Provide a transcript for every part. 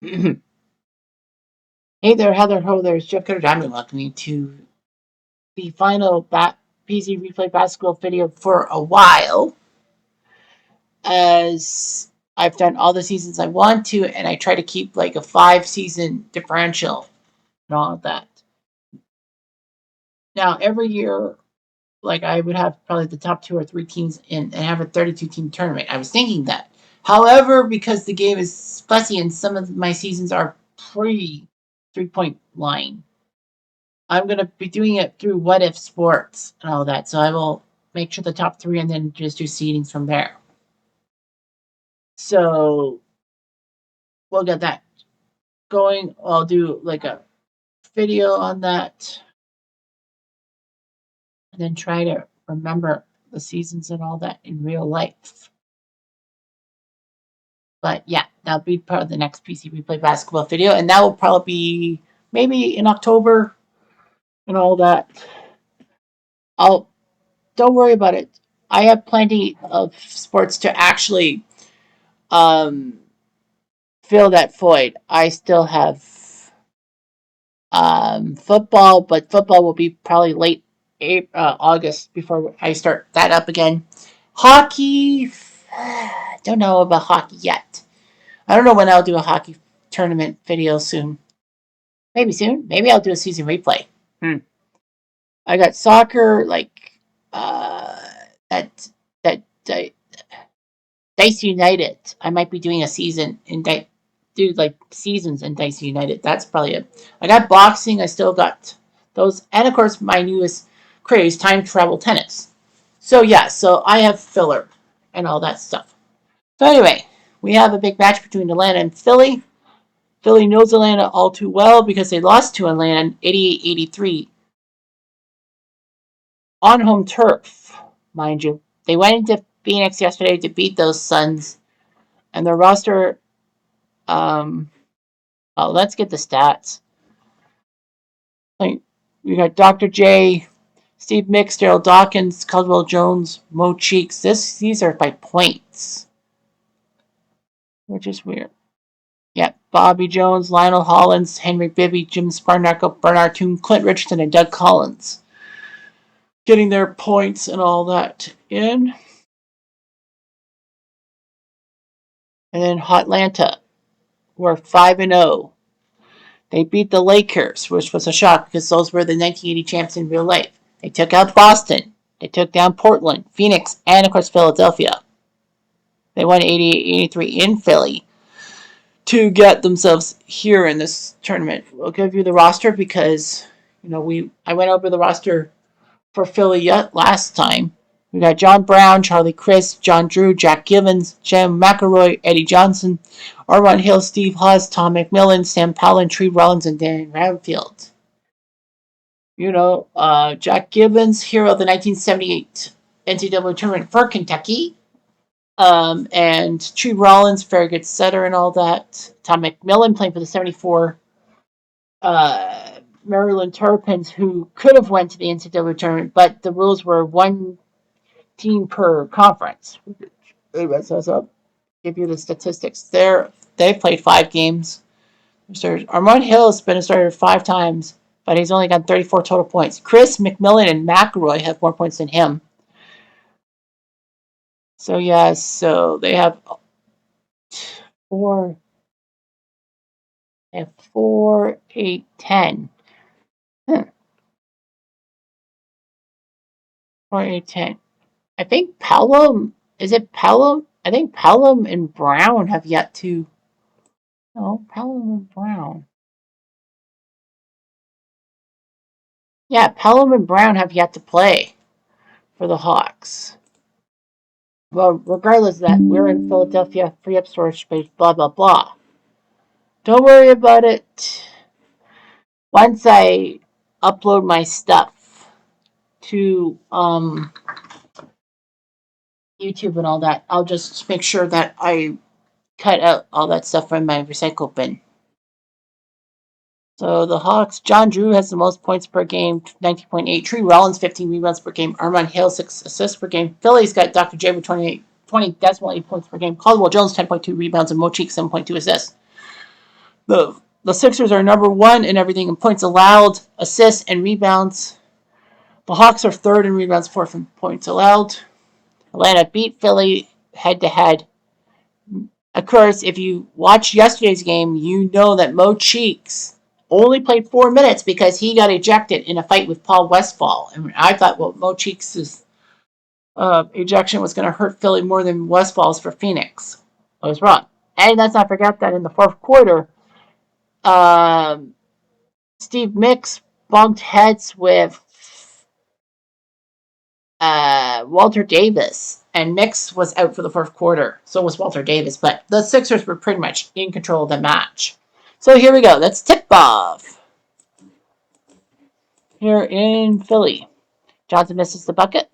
Hey there, Heather Ho. There's Jeff Cutter Diamond. Welcome you to the final PC replay basketball video for a while, as I've done all the seasons I want to, and I try to keep like a 5 season differential and all of that. Now, every year, like I would have probably the top 2 or 3 teams in and have a 32 team tournament. I was thinking that. However, because the game is fussy and some of my seasons are pre 3 point line, I'm going to be doing it through What If Sports and all that. So I will make sure the top 3 and then just do seedings from there. So we'll get that going. I'll do like a video on that and then try to remember the seasons and all that in real life. But yeah, that'll be part of the next PC Replay basketball video. And that will probably be maybe in October and all that. Don't worry about it. I have plenty of sports to actually um, fill that void. I still have football, but football will be probably late August before I start that up again. Hockey, don't know about hockey yet. I don't know when I'll do a hockey tournament video soon. Maybe soon. Maybe I'll do a season replay. I got soccer, like uh, that that Dice United. I might be doing a season in do like seasons in Dice United. That's probably it. I got boxing. I still got those, and of course my newest craze, time travel tennis. So yeah, so I have filler and all that stuff. So anyway, we have a big match between Atlanta and Philly. Philly knows Atlanta all too well because they lost to Atlanta 88-83 on home turf, mind you. They went into Phoenix yesterday to beat those Suns, and their roster. Let's get the stats. Like we got Dr. J, Steve Mix, Daryl Dawkins, Caldwell Jones, Mo Cheeks. These are by points, which is weird. Yeah, Bobby Jones, Lionel Hollins, Henry Bibby, Jim Sparnacko, Bernard Toon, Clint Richardson, and Doug Collins getting their points and all that in. And then Hotlanta were 5-0. They beat the Lakers, which was a shock because those were the 1980 champs in real life. They took out Boston. They took down Portland, Phoenix, and of course Philadelphia. They won 88-83 in Philly to get themselves here in this tournament. We'll give you the roster because I went over the roster for Philly last time. We got John Brown, Charlie Chris, John Drew, Jack Givens, Jim McElroy, Eddie Johnson, Armon Hill, Steve Haas, Tom McMillan, Sam Powell, Tree Rollins, and Dan Ramfield. Jack Givens, hero of the 1978 NCAA tournament for Kentucky. And Tree Rollins, very good setter and all that. Tom McMillan playing for the 74 Maryland Terrapins, who could have went to the NCAA tournament, but the rules were one team per conference. So give you the statistics. They played 5 games. Armon Hill has been a starter 5 times, but he's only got 34 total points. Chris, McMillan, and McElroy have more points than him. So yeah, so they have 4, 8, 10. 4, 8, 10. I think Pelham, is it Pelham? I think Pelham and Brown have yet to. No, Pelham and Brown. Yeah, Pelham and Brown have yet to play for the Hawks. Well, regardless of that, we're in Philadelphia, free up storage space, blah, blah, blah. Don't worry about it. Once I upload my stuff to YouTube and all that, I'll just make sure that I cut out all that stuff from my recycle bin. So the Hawks, John Drew has the most points per game, 19.8. Tree Rollins, 15 rebounds per game. Armon Hill, 6 assists per game. Philly's got Dr. J with 20.8 points per game. Caldwell Jones, 10.2 rebounds, and Mo Cheek, 7.2 assists. The Sixers are number one in everything in points allowed, assists, and rebounds. The Hawks are third in rebounds, fourth in points allowed. Atlanta beat Philly head to head. Of course, if you watched yesterday's game, you know that Mo Cheeks only played 4 minutes because he got ejected in a fight with Paul Westphal. And I thought, well, Mo Cheeks' ejection was going to hurt Philly more than Westfall's for Phoenix. I was wrong. And let's not forget that in the fourth quarter, um, Steve Mix bumped heads with Walter Davis, and Mix was out for the fourth quarter. So was Walter Davis, but the Sixers were pretty much in control of the match. So here we go. Let's tip off here in Philly. Johnson misses the bucket.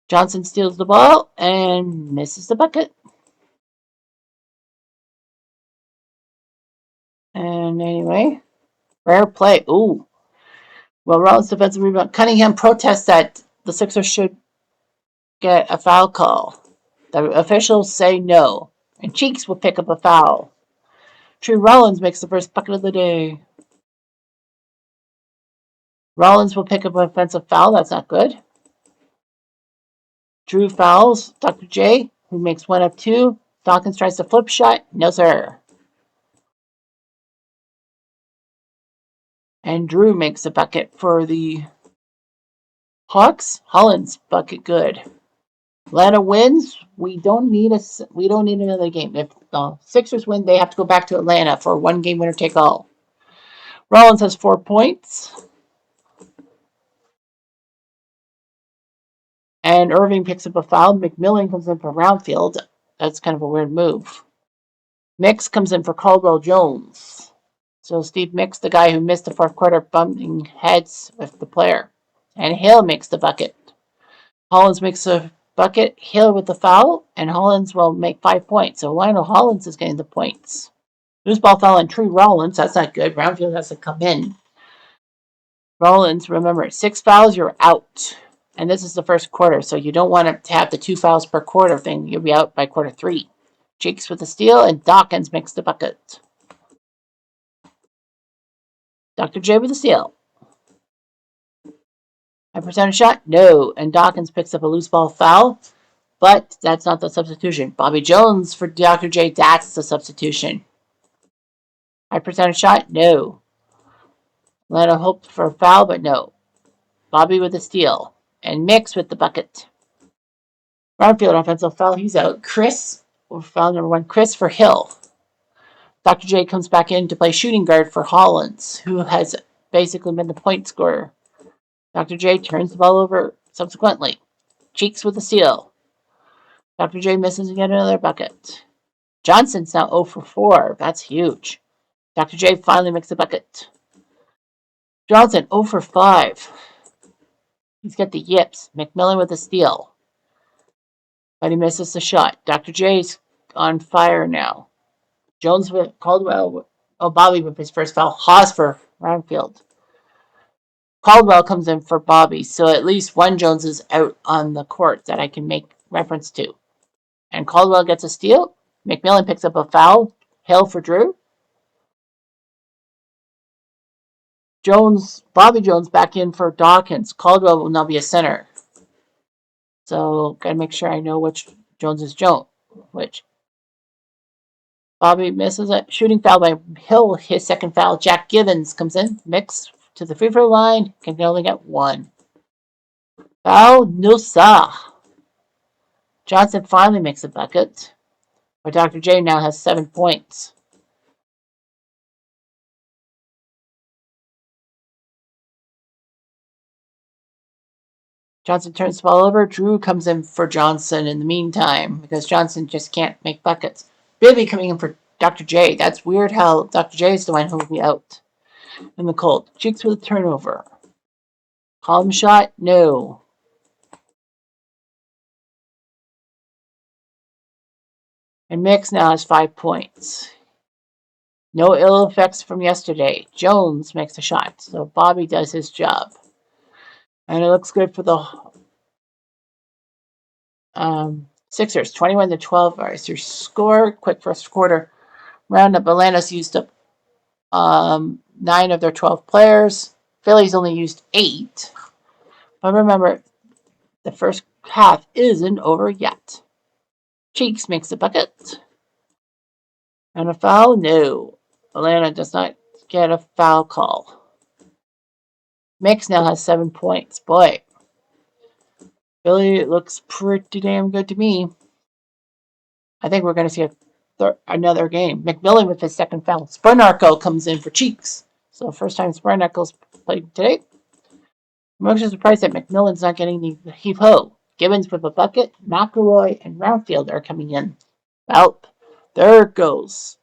Johnson steals the ball and misses the bucket. And anyway, rare play. Ooh. Well, Rollins defensive rebound. Cunningham protests that the Sixers should get a foul call. The officials say no, and Cheeks will pick up a foul. True Rollins makes the first bucket of the day. Rollins will pick up an offensive foul. That's not good. Drew fouls Dr. J, who makes one of two. Dawkins tries to flip shot. No, sir. And Drew makes a bucket for the Hawks. Hollins bucket good. Atlanta wins. We don't need another game. If the Sixers win, they have to go back to Atlanta for a one-game winner take all. Rollins has 4 points. And Irving picks up a foul. McMillan comes in for Roundfield. That's kind of a weird move. Mix comes in for Caldwell Jones. So Steve Mix, the guy who missed the fourth quarter, bumping heads with the player. And Hill makes the bucket. Hollins makes a bucket. Hill with the foul. And Hollins will make 5 points. So Lionel Hollins is getting the points. Loose ball foul on True Rollins. That's not good. Roundfield has to come in. Rollins, remember, 6 fouls, you're out. And this is the first quarter, so you don't want to have the 2 fouls per quarter thing. You'll be out by quarter 3. Cheeks with the steal, and Dawkins makes the bucket. Dr. J with the steal. A percentage shot? No. And Dawkins picks up a loose ball foul, but that's not the substitution. Bobby Jones for Dr. J, that's the substitution. High percentage shot? No. Atlanta hoped for a foul, but no. Bobby with the steal. And Mix with the bucket. Roundfield offensive foul, he's out. Chris, foul number 1, Chris for Hill. Dr. J comes back in to play shooting guard for Hollins, who has basically been the point scorer. Dr. J turns the ball over subsequently. Cheeks with the steal. Dr. J misses yet another bucket. Johnson's now 0 for 4. That's huge. Dr. J finally makes a bucket. Johnson 0 for 5. He's got the yips. McMillan with a steal. But he misses the shot. Dr. J's on fire now. Jones with Caldwell. Bobby with his first foul. Haas for Roundfield. Caldwell comes in for Bobby, so at least one Jones is out on the court that I can make reference to. And Caldwell gets a steal. McMillan picks up a foul. Hill for Drew. Bobby Jones back in for Dawkins. Caldwell will now be a center. So gotta make sure I know which Jones is which. Bobby misses it. Shooting foul by Hill. His second foul. Jack Givens comes in. Mix to the free throw line. Can only get 1. Foul Nusa. Johnson finally makes a bucket. But Dr. J now has 7 points. Johnson turns the ball over. Drew comes in for Johnson in the meantime because Johnson just can't make buckets. Bibby coming in for Dr. J. That's weird how Dr. J is the one who will be out in the cold. Cheeks with a turnover. Column shot? No. And Mix now has 5 points. No ill effects from yesterday. Jones makes a shot, so Bobby does his job. And it looks good for the Sixers. 21-12 is your score. Quick first quarter. Roundup, Atlanta's used up 9 of their 12 players. Philly's only used 8. But remember, the first half isn't over yet. Cheeks makes the bucket. And a foul? No. Atlanta does not get a foul call. Mix now has 7 points. Boy, Philly looks pretty damn good to me. I think we're going to see another game. McMillan with his second foul. Sparnarko comes in for Cheeks. So first time Sparnarko's played today. I'm actually surprised that McMillan's not getting the heave-ho. Gibbons with a bucket. McElroy and Roundfield are coming in. Well, there goes.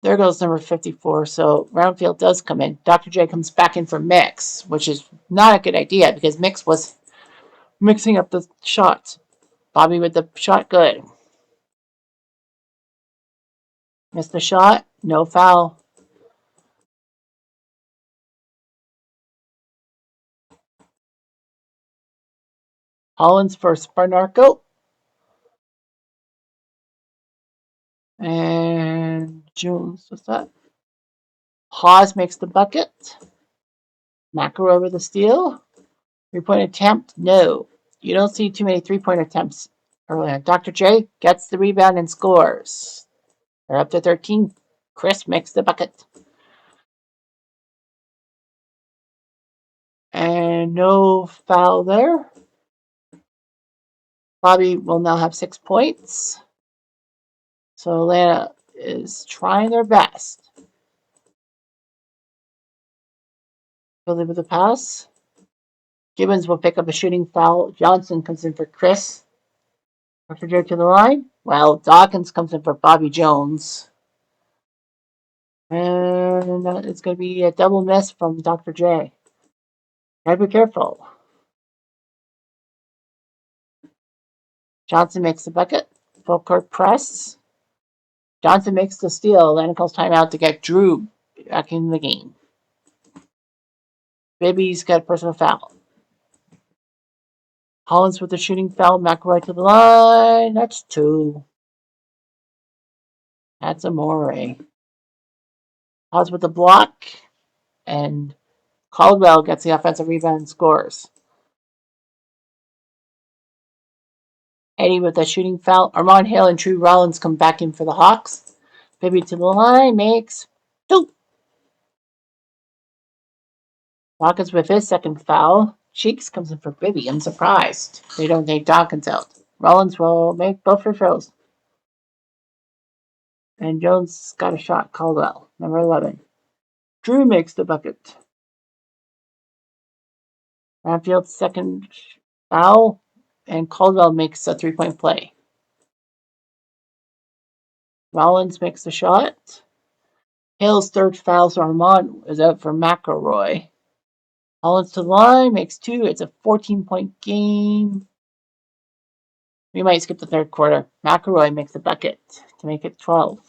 There goes number 54. So Roundfield does come in. Dr. J comes back in for Mix, which is not a good idea because Mix was mixing up the shots. Bobby with the shot, good. Missed the shot, no foul. Hollins for Sparnarko. And Jones, what's that? Hawes makes the bucket. Macro over the steal. 3-point attempt, no. You don't see too many 3-point attempts early on. Dr. J gets the rebound and scores. They're up to 13. Chris makes the bucket. And no foul there. Bobby will now have 6 points. So Atlanta is trying their best. Billy with the pass. Gibbons will pick up a shooting foul. Johnson comes in for Chris. Dr. J to the line. Well, Dawkins comes in for Bobby Jones. And it's going to be a double miss from Dr. J. Gotta be careful. Johnson makes the bucket. Full court press. Johnson makes the steal. Atlanta calls timeout to get Drew back in the game. Bibby's got a personal foul. Hollins with the shooting foul. McElroy to the line. That's 2. That's Amore. Hollins with the block. And Caldwell gets the offensive rebound and scores. Eddie with a shooting foul. Armand Hale and True Rollins come back in for the Hawks. Bibby to the line makes 2. Dawkins with his second foul. Cheeks comes in for Bibby. I'm surprised they don't take Dawkins out. Rollins will make both free throws. And Jones got a shot. Caldwell, number 11. Drew makes the bucket. Radfield's second foul. And Caldwell makes a 3-point play. Rollins makes the shot. Hale's third foul, so Armand is out for McElroy. Hollins to the line, makes 2. It's a 14-point game. We might skip the third quarter. McElroy makes the bucket to make it 12.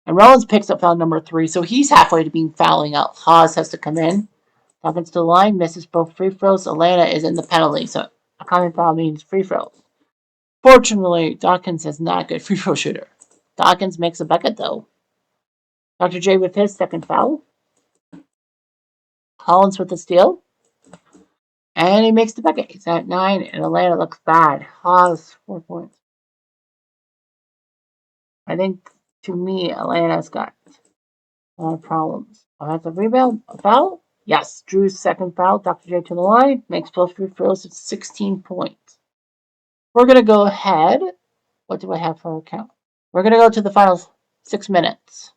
And Rollins picks up foul number 3, so he's halfway to being fouling out. Haas has to come in. Dawkins to the line, misses both free throws. Atlanta is in the penalty, so a common foul means free throws. Fortunately, Dawkins is not a good free throw shooter. Dawkins makes a bucket, though. Dr. J with his second foul. Hollins with the steal. And he makes the bucket. He's at 9, and Atlanta looks bad. Haas, 4 points. I think, to me, Atlanta's got a lot of problems. Offensive rebound, a foul? Yes. Drew's second foul. Dr. J to the line. Makes both free throws. It's 16 points. We're going to go ahead. What do I have for our count? We're going to go to the final 6 minutes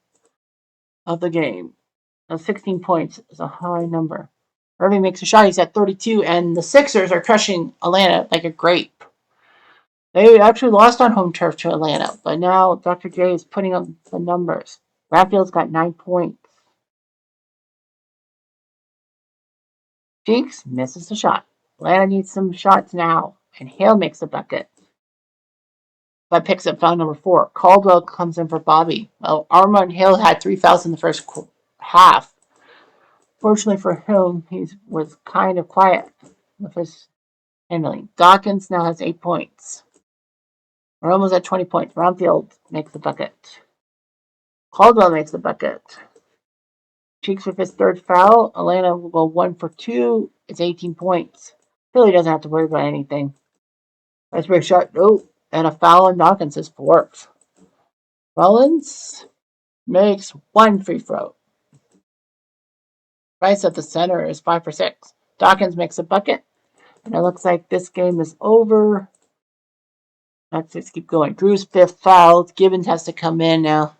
of the game. Now, 16 points is a high number. Irving makes a shot. He's at 32, and the Sixers are crushing Atlanta like a grape. They actually lost on home turf to Atlanta, but now Dr. J is putting up the numbers. Radfield's got 9 points. Cheeks misses the shot. Atlanta needs some shots now, and Hale makes a bucket. But picks up foul number 4. Caldwell comes in for Bobby. Well, Armand Hale had 3 fouls in the first half. Fortunately for him, he was kind of quiet with his handling. Dawkins now has 8 points. We're almost at 20 points. Roundfield makes the bucket. Caldwell makes the bucket. Cheeks with his third foul. Atlanta will go 1 for 2. It's 18 points. Philly doesn't have to worry about anything. Nice break shot. Oh, and a foul on Dawkins is fourth. Rollins makes one free throw. Rice at the center is 5 for 6. Dawkins makes a bucket. And it looks like this game is over. Let's just keep going. Drew's fifth foul. Gibbons has to come in now.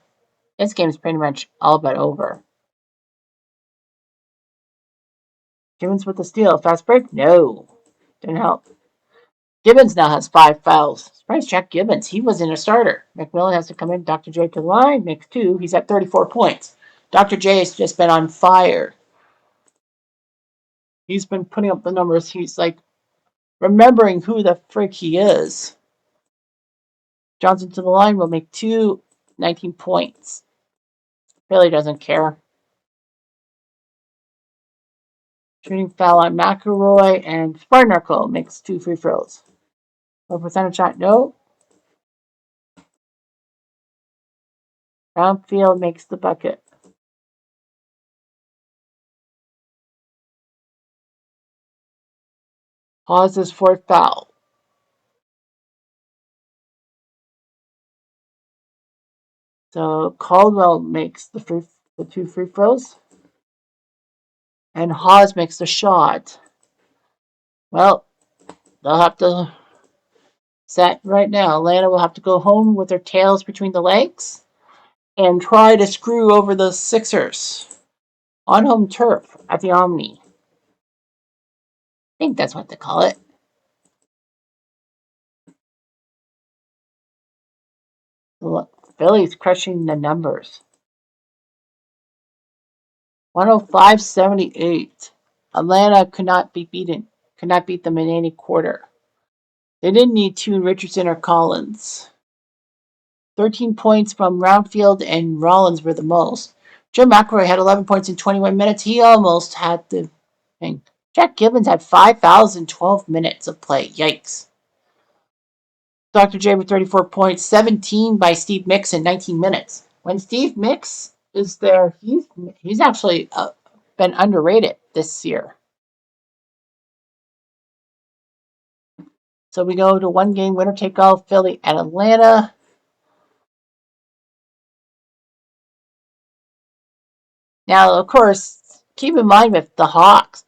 This game is pretty much all but over. Gibbons with the steal. Fast break? No. Didn't help. Gibbons now has 5 fouls. Surprise Jack Gibbons. He wasn't a starter. McMillan has to come in. Dr. J to the line. Makes 2. He's at 34 points. Dr. J has just been on fire. He's been putting up the numbers. He's like remembering who the frick he is. Johnson to the line will make 2. 19 points. Really doesn't care. Shooting foul on McElroy, and Sparnarko makes 2 free throws. Low percentage shot, no. Brownfield makes the bucket. Hawes' fourth foul. So Caldwell makes the 2 free throws. And Hawes makes the shot. Well, they'll have to set right now. Atlanta will have to go home with their tails between the legs and try to screw over the Sixers on home turf at the Omni. I think that's what they call it. Philly's crushing the numbers. 105-78. Atlanta could not be beaten. Could not beat them in any quarter. They didn't need Toon, Richardson, or Collins. 13 points from Roundfield and Rollins were the most. Joe McElroy had 11 points in 21 minutes. He almost had the thing. Jack Gibbons had 5 fouls in 12 minutes of play. Yikes. Dr. J with 34 points, 17 by Steve Mix in 19 minutes. When Steve Mix is there, he's actually been underrated this year. So we go to one game winner take all, Philly at Atlanta. Now, of course, keep in mind with the Hawks,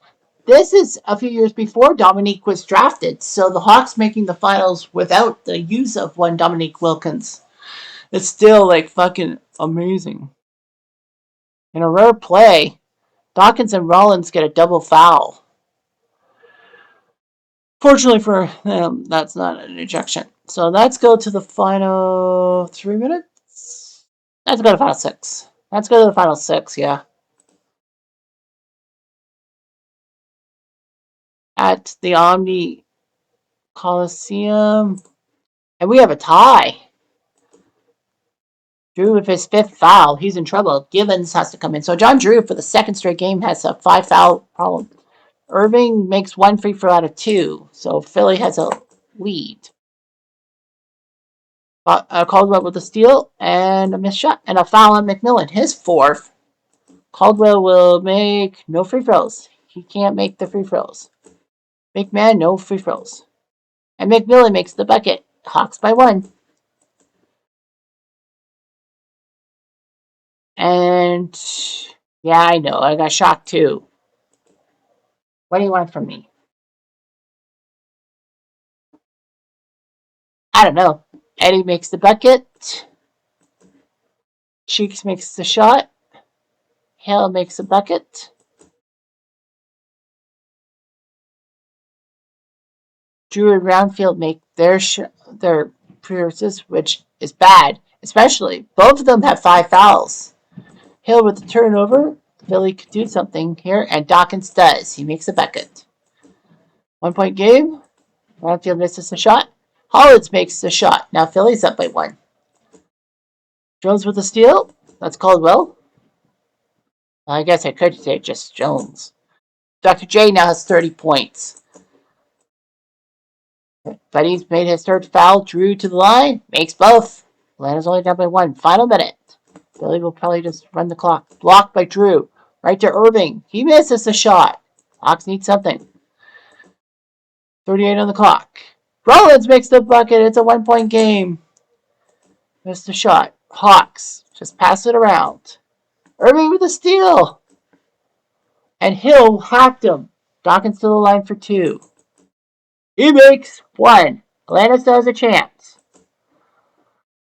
this is a few years before Dominique was drafted. So the Hawks making the finals without the use of one Dominique Wilkins. It's still like fucking amazing. In a rare play, Dawkins and Rollins get a double foul. Fortunately for them, that's not an ejection. So let's go to the final 3 minutes. Let's go to final 6. Let's go to the final 6, yeah. At the Omni Coliseum. And we have a tie. Drew with his 5th foul. He's in trouble. Gibbons has to come in. So John Drew, for the second straight game, has a 5 foul problem. Irving makes 1 free throw out of 2. So Philly has a lead. Caldwell with a steal and a missed shot. And a foul on McMillan. His 4th. Caldwell will make no free throws. He can't make the free throws. McMahon, no free throws. And McMillan makes the bucket. Hawks by 1. And yeah, I know. I got shocked too. What do you want from me? I don't know. Eddie makes the bucket. Cheeks makes the shot. Hale makes a bucket. Drew and Roundfield make their appearances, which is bad. Especially, both of them have 5 fouls. Hill with the turnover. Philly could do something here, and Dawkins does. He makes a bucket. 1 point game. Roundfield misses the shot. Hollins makes the shot. Now Philly's up by 1. Jones with the steal. That's Caldwell. I guess I could say just Jones. Dr. J now has 30 points. But he's made his third foul. Drew to the line. Makes both. Atlanta's only down by one. Final minute. Philly will probably just run the clock. Blocked by Drew. Right to Irving. He misses the shot. Hawks need something. 38 on the clock. Rollins makes the bucket. It's a 1 point game. Missed the shot. Hawks. Just pass it around. Irving with a steal. And Hill hacked him. Dawkins to the line for two. He makes one. Atlanta still has a chance.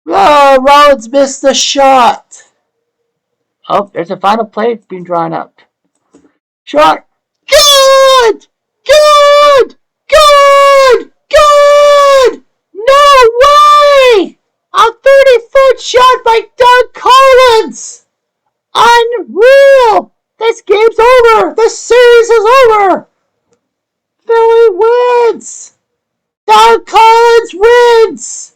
Oh, Rollins missed the shot. Oh, there's a final play being drawn up. Shot. Good! Good! Good! Good! No way! A 30-foot shot by Doug Collins! Unreal! This game's over! The series is over! Philly wins! Doug Collins wins!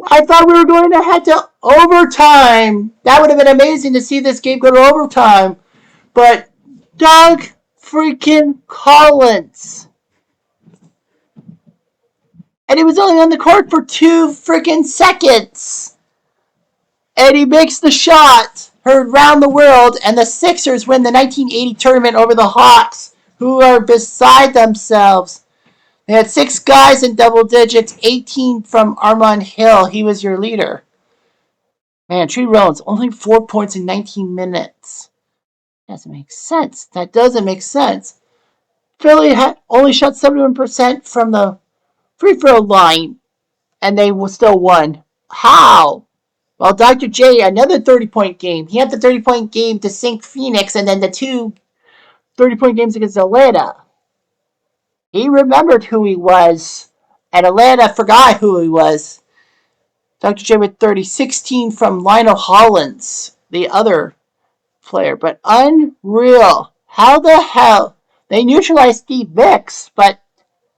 I thought we were going to head to overtime. That would have been amazing to see this game go to overtime. But Doug freaking Collins. And he was only on the court for 2 freaking seconds. And he makes the shot heard around the world. And the Sixers win the 1980 tournament over the Hawks, who are beside themselves. They had 6 guys in double digits, 18 from Armand Hill. He was your leader. Man, Trny Rollins, only 4 points in 19 minutes. Doesn't make sense. That doesn't make sense. Philly only shot 71% from the free throw line, and they still won. How? Well, Dr. J, another 30-point game. He had the 30-point game to sink Phoenix, and then the 2 30-point games against Atlanta. He remembered who he was, and Atlanta forgot who he was. Dr. J with 30, 16 from Lionel Hollins, the other player. But unreal. How the hell? They neutralized Steve Vicks, but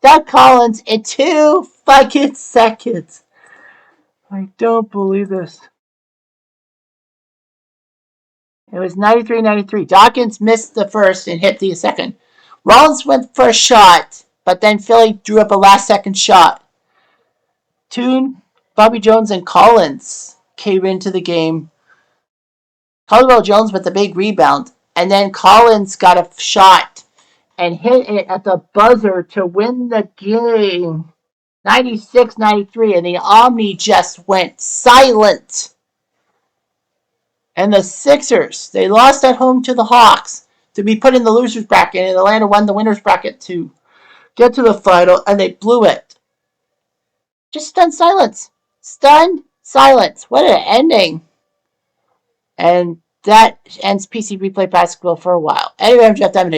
Doug Collins in 2 fucking seconds. I don't believe this. It was 93-93. Dawkins missed the first and hit the second. Rollins went for a shot, but then Philly drew up a last-second shot. Toon, Bobby Jones, and Collins came into the game. Caldwell Jones with the big rebound, and then Collins got a shot and hit it at the buzzer to win the game. 96-93, and the Omni just went silent. And the Sixers, they lost at home to the Hawks to be put in the loser's bracket, and Atlanta won the winner's bracket to get to the final, and they blew it. Just stunned silence. Stunned silence. What an ending. And that ends PC Replay Basketball for a while. Anyway, I'm Jeff Diamond.